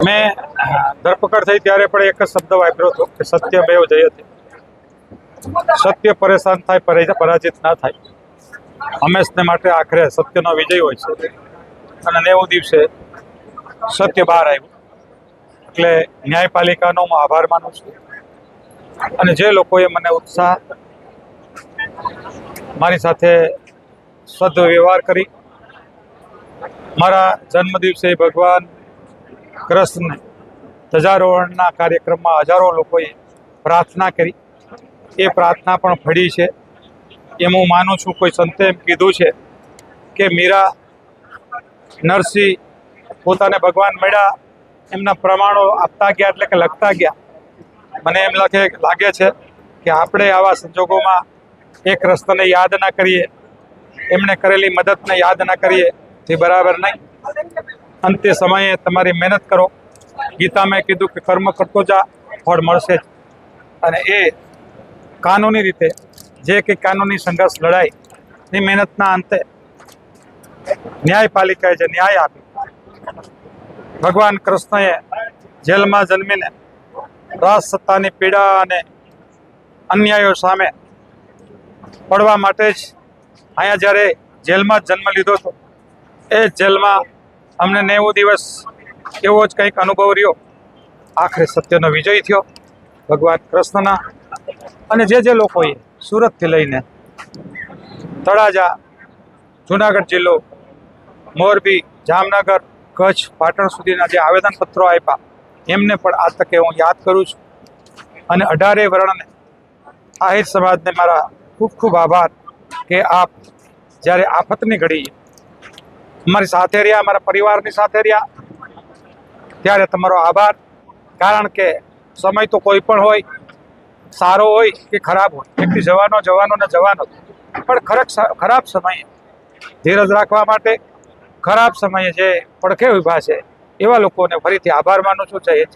મેં ધરપકડ થઈ ત્યારે પણ એક જ શબ્દ વાપર્યો હતો કે સત્યમેવ જયતે. સત્ય પરેશાન થાય, પરાજિત ના થાય. હંમેશને માટે આખરે સત્યનો વિજય હોય છે અને 90 દિવસે સત્ય બહાર આવ્યું. એટલે ન્યાયપાલિકાનો હું આભાર માનું છું અને જે લોકોએ મને ઉત્સાહ મારી સાથે સદવ્યવહાર કરી, મારા જન્મદિવસે ભગવાન કૃષ્ણને ધ્વજારોહણના કાર્યક્રમમાં હજારો લોકોએ પ્રાર્થના કરી. એ પ્રાર્થના પણ ફળી છે એમ હું માનું છું. કોઈ સંતે એમ કીધું છે કે મીરા નરસિંહ પોતાને ભગવાન મળ્યા, એમના પ્રમાણો આપતા ગયા એટલે કે લખતા ગયા. મને એમ લાગે છે કે આપણે આવા સંજોગોમાં એ કૃષ્ણને યાદ ના કરીએ, એમણે કરેલી મદદને યાદ ના કરીએ તે બરાબર નહીં. અંતે સમયે તમારી મહેનત કરો. ગીતામાં કીધું કે કર્મ કરતો જા, ફળ મળશે જ. અને એ કાનૂની રીતે જે કંઈ કાનૂની સંઘર્ષ લડાઈ એ મહેનતના અંતે ન્યાયપાલિકાએ જે ન્યાય આપી, ભગવાન કૃષ્ણએ જેલમાં જન્મીને રાજ સત્તાની પીડા અને અન્યાયો સામે પડવા માટે જ અહીંયા જ્યારે જેલમાં જ જન્મ લીધો હતો, એ જેલમાં અમને 90 દિવસ એવો જ કંઈક અનુભવ રહ્યો. આખરે સત્યનો વિજય થયો ભગવાન કૃષ્ણના. અને જે લોકોએ સુરતથી લઈને તળાજા, જુનાગઢ જિલ્લો, મોરબી, જામનગર, કચ્છ, પાટણ સુધીના જે આવેદનપત્રો આપ્યા, એમને પણ આ તકે હું યાદ કરું છું. અને 18 વર્ણને, આહિર સમાજને મારા ખૂબ ખૂબ આભાર કે આપ જ્યારે આફતની ઘડીએ અમારી સાથે રહ્યા, અમારા પરિવારની સાથે રહ્યા, ત્યારે તમારો આભાર. કારણ કે સમય તો કોઈ પણ હોય, સારો હોય કે ખરાબ હોય, વ્યક્તિ જવાનો ને જવાનો, પણ ખરાબ સમયે ધીરજ રાખવા માટે, ખરાબ સમયે જે પડખે ઊભા છે એવા લોકોને ફરીથી આભાર માનું છું. જય હિન્દ.